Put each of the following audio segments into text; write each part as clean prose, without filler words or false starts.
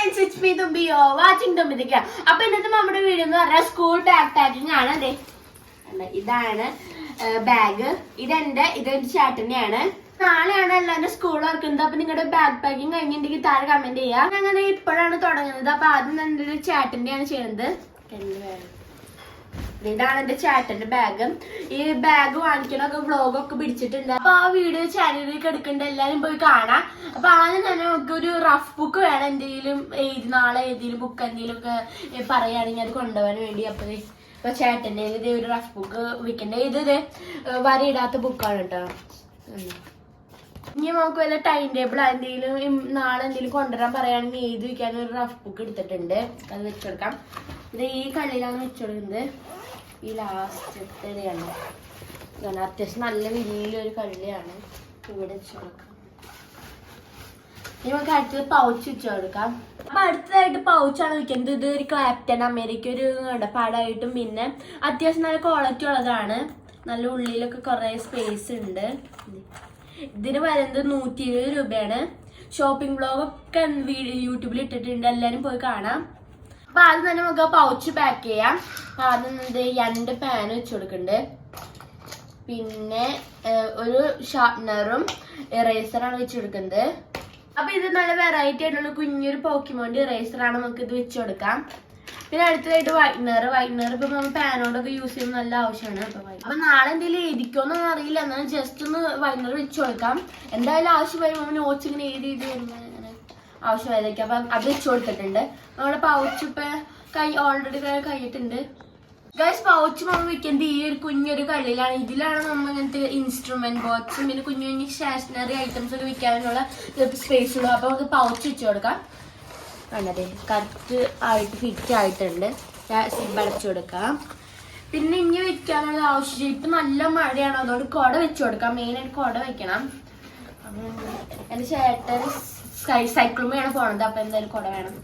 friends, it's me Tumbi. You're watching Tumbi. അപ്പോൾ ഇന്നത്തെ നമ്മുടെ വീഡിയോ എന്ന് പറഞ്ഞാൽ സ്കൂൾ ബാഗ് പാക്കിംഗ് ആണ്. അതെ, ഇതാണ് ബാഗ്. ഇതൊരു ചേട്ടനെയാണ്. നാളെയാണ് എല്ലാവരും സ്കൂൾ തുറക്കുന്നത്. അപ്പൊ നിങ്ങളുടെ ബാഗ് പാക്കിംഗ് കഴിഞ്ഞിട്ടുണ്ടെങ്കിൽ താഴെ കമന്റ് ചെയ്യാം. ഞങ്ങൾ ഇപ്പോഴാണ് തുടങ്ങുന്നത്. അപ്പൊ ആദ്യം തന്നെ ഒരു ചേട്ടന്റെയാണ് ചെയ്യുന്നത്. ഇതാണ് എന്റെ ചേട്ടന്റെ ബാഗ്. ഈ ബാഗ് വാങ്ങിക്കണൊക്കെ വ്ളോഗൊക്കെ പിടിച്ചിട്ടുണ്ട്. അപ്പൊ ആ വീഡിയോ ചാനലിലേക്ക് എടുക്കേണ്ട എല്ലാരും പോയി കാണാം. അപ്പൊ ആദ്യം തന്നെ നമുക്ക് ഒരു റഫ് ബുക്ക് വേണം. എന്തെങ്കിലും നാളെ ഏതെങ്കിലും ബുക്ക് എന്തെങ്കിലും ഒക്കെ പറയുകയാണെങ്കിൽ അത് കൊണ്ടുപോകാൻ വേണ്ടി. ഇപ്പൊ ചേട്ടന്റെ ഇത് ഒരു റഫ് ബുക്ക് വിൽക്കണ്ടേ. ഇതൊരു വരയിടാത്ത ബുക്കാണ് കേട്ടോ. ഇനി നമുക്ക് വല്ല ടൈം ടേബിൾ എന്തെങ്കിലും നാളെ എന്തെങ്കിലും കൊണ്ടുവരാൻ പറയുകയാണെങ്കിൽ എഴുതി വെക്കാൻ ഒരു റഫ് ബുക്ക് എടുത്തിട്ടുണ്ട്. അത് വെച്ചെടുക്കാം. ഇത് ഈ കള്ളിയിലാണ് വെച്ചുകൊടുക്കുന്നത്. ഈ ലാസ്റ്റത്തെയാണ് അത്യാവശ്യം നല്ല വലിയൊരു കള്ളിയാണ്. ഇവിടെ വെച്ച് കൊടുക്കാം. ഇനി നമുക്ക് അടുത്തത് പൗച്ച് വെച്ച് കൊടുക്കാം. അപ്പൊ അടുത്തതായിട്ട് പൗച്ചാണ് വെക്കുന്നത്. ഇത് ഒരു ക്യാപ്റ്റൻ അമേരിക്ക ഒരു പാടായിട്ടും പിന്നെ അത്യാവശ്യം നല്ല ക്വാളിറ്റി ഉള്ളതാണ്. നല്ല ഉള്ളിലൊക്കെ കുറെ സ്പേസ് ഉണ്ട്. ഇതിന് വരുന്നത് 120 രൂപയാണ്. ഷോപ്പിംഗ് ബ്ലോഗൊക്കെ യൂട്യൂബിൽ ഇട്ടിട്ടുണ്ട്, എല്ലാരും പോയി കാണാം. അപ്പൊ ആദ്യം തന്നെ നമുക്ക് പൗച്ച് പാക്ക് ചെയ്യാം. ആദ്യം 2 പാൻ വെച്ച് കൊടുക്കുന്നുണ്ട്. പിന്നെ ഒരു ഷാർപ്നറും ഇറേസറാണ് വെച്ച് കൊടുക്കുന്നത്. അപ്പൊ ഇത് നല്ല വെറൈറ്റി ആയിട്ടുള്ള കുഞ്ഞൊരു പോക്കിമോന്റെ ഇറേസറാണ്. നമുക്ക് ഇത് വെച്ച് കൊടുക്കാം. പിന്നെ അടുത്തതായിട്ട് വൈറ്റ്നർ ഇപ്പൊ നമ്മൾ പാനോടൊക്കെ യൂസ് ചെയ്യുമ്പോൾ നല്ല ആവശ്യമാണ്. അപ്പൊ നാളെ എന്തെങ്കിലും എഴുതിക്കോന്നൊന്നും അറിയില്ല, എന്നാലും ജസ്റ്റ് ഒന്ന് വൈറ്റ്നർ വെച്ച് കൊടുക്കാം. എന്തായാലും ആവശ്യം വരുമ്പോൾ നോട്ട്സ് ഇങ്ങനെ എഴുതി വരുമ്പോൾ ആവശ്യമായിരിക്കും. അപ്പൊ അത് വെച്ച് കൊടുത്തിട്ടുണ്ട്. നമ്മുടെ പൗച്ച് ഇപ്പൊ ഓൾറെഡി കഴിഞ്ഞിട്ടുണ്ട്. ഗൈസ്, പൗച്ച് നമ്മൾ വെക്കുന്നത് ഈ ഒരു കുഞ്ഞൊരു കള്ളിയിലാണ്. ഇതിലാണ് നമ്മൾ ഇങ്ങനത്തെ ഇൻസ്ട്രുമെന്റ് ബോക്സും പിന്നെ കുഞ്ഞു കുഞ്ഞു സ്റ്റേഷനറി ഐറ്റംസ് ഒക്കെ വെക്കാനുള്ള സ്പേസ് ഉള്ളൂ. അപ്പൊ നമുക്ക് പൗച്ച് വെച്ച് കൊടുക്കാം. വേണ്ടതേ കറക്റ്റ് ആയിട്ട് ഫിറ്റ് ആയിട്ടുണ്ട്. അടച്ചു കൊടുക്കാം. പിന്നെ ഇനി വെക്കാനുള്ള ആവശ്യം ഇപ്പൊ നല്ല മഴയാണ്, അതുകൊണ്ട് കുട വെച്ച് കൊടുക്കാം. മെയിനായിട്ട് കുട വെക്കണം. എന്റെ ചേട്ടൻ സൈക്കിളുമാണ് പോണത്. അപ്പൊ എന്തായാലും കുട വേണം.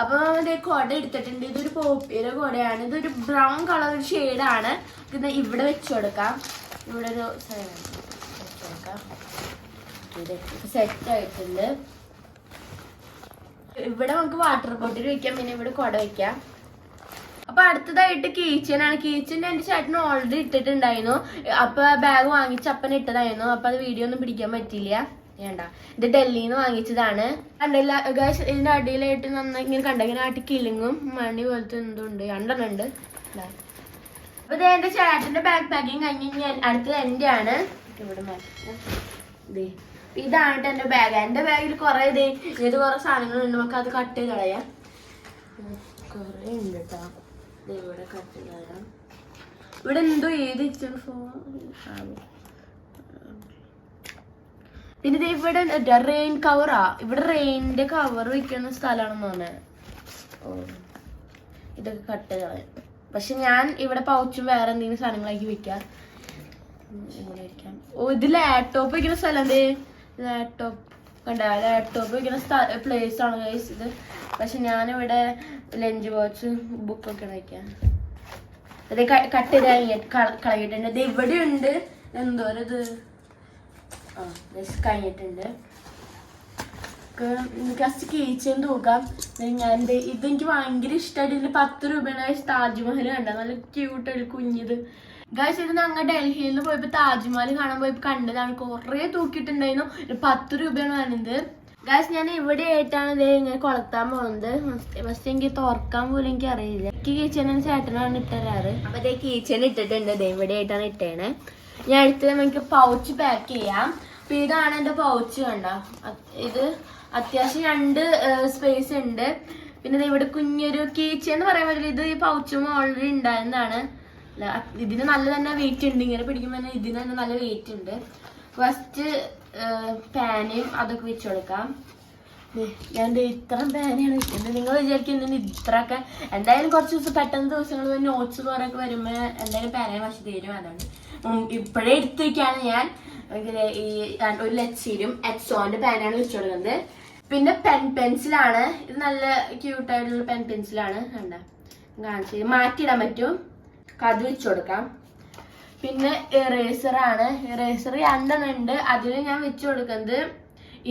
അപ്പൊ അതേ കുട എടുത്തിട്ടുണ്ട്. ഇതൊരു പോപ്പിയുടെ കുടയാണ്. ഇതൊരു ബ്രൗൺ കളർ ഷെയ്ഡാണ്. ഇത് ഇവിടെ വെച്ച് കൊടുക്കാം. ഇവിടെ ഒരു വെച്ച് കൊടുക്കാം. സെറ്റ് ആയിട്ടുണ്ട്. ഇവിടെ നമുക്ക് വാട്ടർ ബോട്ടിൽ വെക്കാം. പിന്നെ ഇവിടെ കുട വെക്കാം. അപ്പൊ അടുത്തതായിട്ട് കീച്ചനാണ്. കീച്ചൻ എന്റെ ചേട്ടന് ഓൾറെഡി ഇട്ടിട്ടുണ്ടായിരുന്നു. അപ്പൊ ബാഗ് വാങ്ങിച്ച് അപ്പൻ ഇട്ടതായിരുന്നു. അപ്പൊ അത് വീഡിയോ ഒന്നും പിടിക്കാൻ പറ്റിയില്ല. വേണ്ട, ഇത് ഡൽഹിന്ന് വാങ്ങിച്ചതാണ്. കണ്ടില്ല ഗൈസ്, ഇതിന്റെ അടിയിലായിട്ട് നന്നായി ഇങ്ങനെ കണ്ടെങ്കിൽ ആട്ടി കിളിങ്ങും മണി പോലത്തെ എന്തുണ്ട് 2 ഉണ്ട്. അപ്പൊ ഇത് എന്റെ ചേട്ടന്റെ ബാഗ് പാക്കിങ് കഴിഞ്ഞ് അടുത്തത് എന്റെ ആണ്. ഇവിടെ മാറ്റി ഇതാണ് എന്റെ ബാഗ്. എന്റെ ബാഗിൽ കുറെ ഇത് കുറെ സാധനങ്ങളുണ്ട്. നമുക്ക് അത് കട്ട് ചെയ്ത് കളയാം. കുറെ ഉണ്ട് കേട്ടോ. ഇവിടെ കട്ട് ചെയ്ത് കളയാം. ഇവിടെ എന്തോ ഏത് പിന്നെ ഇവിടെ റെയിൻ കവറാ. ഇവിടെ റെയിനിന്റെ കവർ വെക്കുന്ന സ്ഥലമാണെന്ന് തോന്നുന്നത്. ഇതൊക്കെ കട്ട് ചെയ്ത് കളയാം. പക്ഷെ ഞാൻ ഇവിടെ പൗച്ചും വേറെ എന്തെങ്കിലും സാധനങ്ങളാക്കി വെക്കാം. ഇങ്ങനെ വെക്കാം. ഇത് ലാപ്ടോപ്പ് വെക്കുന്ന സ്ഥലം. ലാപ്ടോപ്പ് വെക്കുന്ന പ്ലേസ് ആണ് ഗൈസ് ഇത്. പക്ഷെ ഞാനിവിടെ ലഞ്ച് ബോക്സ് ബുക്കൊക്കെ വയ്ക്കാം. അത് കട്ട് ചെയ്ത് കളഞ്ഞിട്ടുണ്ട്. ഇത് ഇവിടെ ഉണ്ട്. എന്തോരം ഇത് കഴിഞ്ഞിട്ടുണ്ട്. ജസ്റ്റ് കീച്ചൻ തൂക്കാം. ഞാൻ ഇതെനിക്ക് ഭയങ്കര ഇഷ്ടമായിട്ട്. ഇതിന് 10 രൂപയാണ്. താജ്മഹൽ കണ്ട നല്ല ക്യൂട്ടായിട്ട് കുഞ്ഞിത്. ഗൈസ്, ഇത് ഞങ്ങൾ ഡൽഹിയിൽ നിന്ന് പോയപ്പോ താജ്മഹൽ കാണാൻ പോയപ്പോ കണ്ടതാണ്. കുറെ തൂക്കിയിട്ടുണ്ടായിരുന്നു. 10 രൂപയാണ് വരുന്നത്. ഗൈസ്, ഞാൻ ഇവിടെ ആയിട്ടാണ് ഇത് ഇങ്ങനെ കൊളത്താൻ പോകുന്നത്. ഫസ്റ്റ് എനിക്ക് തുറക്കാൻ പോലും എനിക്ക് അറിയില്ല. എനിക്ക് കീച്ചനും ചേട്ടനാണ് ഇട്ടരാറ്. അപ്പൊ ഇതേ കീച്ചൻ ഇട്ടിട്ടുണ്ട്. ഇത് ഇവിടെ ആയിട്ടാണ് ഇട്ടേണേ. ഞാൻ അടുത്ത് നമുക്ക് പൗച്ച് പാക്ക് ചെയ്യാം. അപ്പൊ ഇതാണ് എന്റെ പൗച്ച്. കണ്ട, ഇത് അത്യാവശ്യം 2 സ്പേസ് ഉണ്ട്. പിന്നെ ഇവിടെ കുഞ്ഞൊരു കീച്ചൻ എന്ന് പറയാൻ പറ്റില്ല. ഇത് ഈ പൗച്ചും ഓൾറെഡി ഉണ്ടായിരുന്നതാണ്. ഇതിന് നല്ല തന്നെ വെയിറ്റ് ഉണ്ട്. ഇങ്ങനെ പിടിക്കുമ്പോൾ ഇതിന് തന്നെ നല്ല വെയിറ്റ് ഉണ്ട്. ഫസ്റ്റ് പാനും അതൊക്കെ വെച്ച് കൊടുക്കാം. ഞാൻ ഇത്ര പാനാണ് വെക്കുന്നത്. നിങ്ങൾ വിചാരിക്കുന്നത് ഇത്രയൊക്കെ. എന്തായാലും കുറച്ച് ദിവസം പെട്ടെന്ന് ദിവസങ്ങൾ നോട്ട്സ് പോലൊക്കെ വരുമ്പോൾ എന്തായാലും പാനെ വശം തരും. അതാണ് ഇപ്പോഴേ എടുത്ത് വയ്ക്കാണ് ഞാൻ. ഈ ഒരു ലെറ്റ്സീരും എക്സോന്റെ പാനാണ് വെച്ച് കൊടുക്കുന്നത്. പിന്നെ പെൻസിലാണ്. ഇത് നല്ല ക്യൂട്ടായിട്ടുള്ള പെൻസിലാണ്. കണ്ട, കാണിച്ച് മാറ്റിയിടാൻ പറ്റും. അത് വെച്ച് കൊടുക്കാം. പിന്നെ ഇറേസറാണ്. ഇറേസർ 2 ഉണ്ട്. അതിൽ ഞാൻ വെച്ച് കൊടുക്കുന്നത്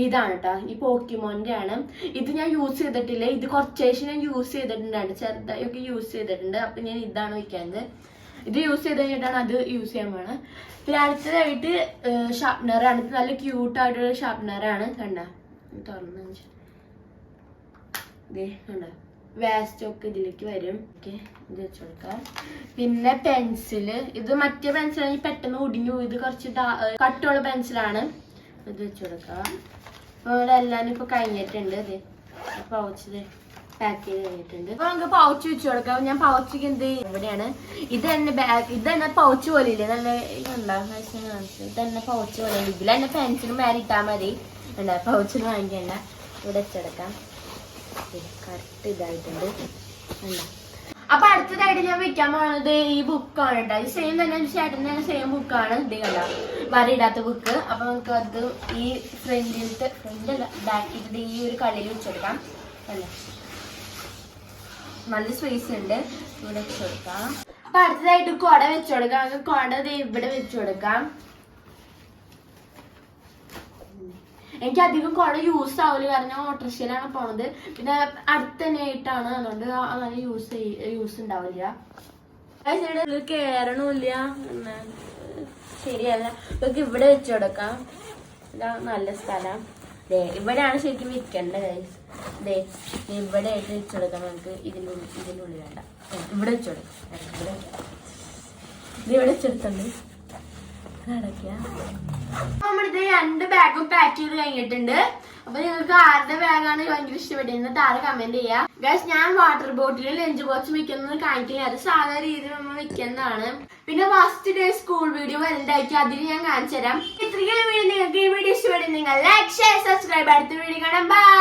ഇതാണ് കേട്ടോ, ഈ പോക്കിമോന്റെ ആണ്. ഇത് ഞാൻ യൂസ് ചെയ്തിട്ടില്ല, ഇത് കുറച്ച് ഞാൻ യൂസ് ചെയ്തിട്ടുണ്ട്, ചെറുതായൊക്കെ യൂസ് ചെയ്തിട്ടുണ്ട്. അപ്പൊ ഞാൻ ഇതാണ് വെക്കുന്നത്. ഇത് യൂസ് ചെയ്ത് കഴിഞ്ഞിട്ടാണ് അത് യൂസ് ചെയ്യാൻ വേണം. പിന്നെ അടുത്തതായിട്ട് ഷാർപ്നറാണ്. ഇത് നല്ല ക്യൂട്ടായിട്ടുള്ള ഷാർപ്നറാണ്. കണ്ട തുറന്നു ഇതേ കണ്ട, വേസ്റ്റ് ഒക്കെ ഇതിലേക്ക് വരും. ഓക്കെ, ഇത് വെച്ച് കൊടുക്കാം. പിന്നെ പെൻസില്, ഇത് മറ്റേ പെൻസിലാണെങ്കിൽ പെട്ടെന്ന് ഒടിഞ്ഞു. ഇത് കുറച്ച് കട്ടുള്ള പെൻസിലാണ്. ഇത് വെച്ച് കൊടുക്കാം. അപ്പോൾ ഇവിടെ എല്ലാം ഇപ്പൊ കഴിഞ്ഞിട്ടുണ്ട്. ഇത് പൗച്ച് പാക്ക് ചെയ്ത് കഴിഞ്ഞിട്ടുണ്ട്. അപ്പൊ നമുക്ക് പൗച്ച് വെച്ച് കൊടുക്കാം. ഞാൻ പൗച്ചിക്ക് എന്ത് ഇവിടെയാണ്, ഇത് തന്നെ ബാഗ്, ഇത് തന്നെ പൗച്ച് പോലെ ഇല്ലേ, നല്ല ഉണ്ടാകും. ഇത് തന്നെ പൗച്ച് പോലെ. ഇതിൽ തന്നെ പെൻസിലും മേലെ ഇട്ടാൽ മതി. ഉണ്ടാ പൗച്ചിന് വാങ്ങിക്കണ്ട. ഇവിടെ വെച്ചെടുക്കാം. കറക്റ്റ് ഇതായിട്ടുണ്ട്. അപ്പൊ അടുത്തതായിട്ട് ഞാൻ വെക്കാൻ പോകുന്നത് ഈ ബുക്കാണ് കേട്ടോ. ഇത് സെയിം തന്നെ ചേട്ടൻ്റെ സെയിം ബുക്കാണ്. ഇത് കണ്ട വരയിടാത്ത ബുക്ക്. അപ്പൊ നമുക്ക് അത് ഈ ഫ്രണ്ടല്ല ബാക്കിട്ട് ഈ ഒരു കള്ളിയിൽ വെച്ചെടുക്കാം. അല്ല നല്ല സ്പേസ് ഉണ്ട്. ഇവിടെ വെച്ചുകൊടുക്കാം. അപ്പൊ അടുത്തതായിട്ട് കുട വെച്ചുകൊടുക്കാം. കുട ഇവിടെ വെച്ചുകൊടുക്കാം. എനിക്ക് അധികം കുട യൂസ് ആവില്ല, കാരണം ഞാൻ ഓട്ടോറിക്ഷയിലാണ് പോണത്. പിന്നെ അടുത്ത് തന്നെ ആയിട്ടാണ്, അതുകൊണ്ട് അങ്ങനെ യൂസ് ഉണ്ടാവില്ല. കേറണില്ല, ശരിയല്ല. ഇതൊക്കെ ഇവിടെ വെച്ച് കൊടുക്കാം. ഇതാ നല്ല സ്ഥലം. ഇവിടെയാണ് ശരിക്കും വെക്കേണ്ടത്. ഇവിടെ ആയിട്ട് വെച്ച് കൊടുക്കാം. നമുക്ക് ഇതിനുള്ളിൽ വേണ്ട, ഇവിടെ വെച്ച് കൊടുക്കാം. ഇവിടെ വെച്ചെടുത്തുണ്ട്. നമ്മളിത് 2 ബാഗും പാക്ക് ചെയ്ത് കഴിഞ്ഞിട്ടുണ്ട്. അപ്പൊ നിങ്ങൾക്ക് ആരുടെ ബാഗാണ് ഭയങ്കര ഇഷ്ടപ്പെട്ടത് താഴെ കമന്റ് ചെയ്യാം. ഗൈസ്, ഞാൻ വാട്ടർ ബോട്ടിൽ ലഞ്ച് ബോക്സ് വെക്കുന്നത് കാണിക്കില്ല, അത് സാധാരണ രീതിയിൽ നമ്മൾ വെക്കുന്നതാണ്. പിന്നെ ഫസ്റ്റ് ഡേ സ്കൂൾ വീഡിയോ വരണ്ടായിരിക്കും, അതിന് ഞാൻ കാണിച്ചു തരാം. ഇത്രയും വീഡിയോ നിങ്ങൾക്ക് ഈ വീഡിയോ ഇഷ്ടപ്പെടും, നിങ്ങൾ ലൈക്ക് ഷെയർ സബ്സ്ക്രൈബ്. അടുത്ത വീഡിയോ കാണാം. ബൈ.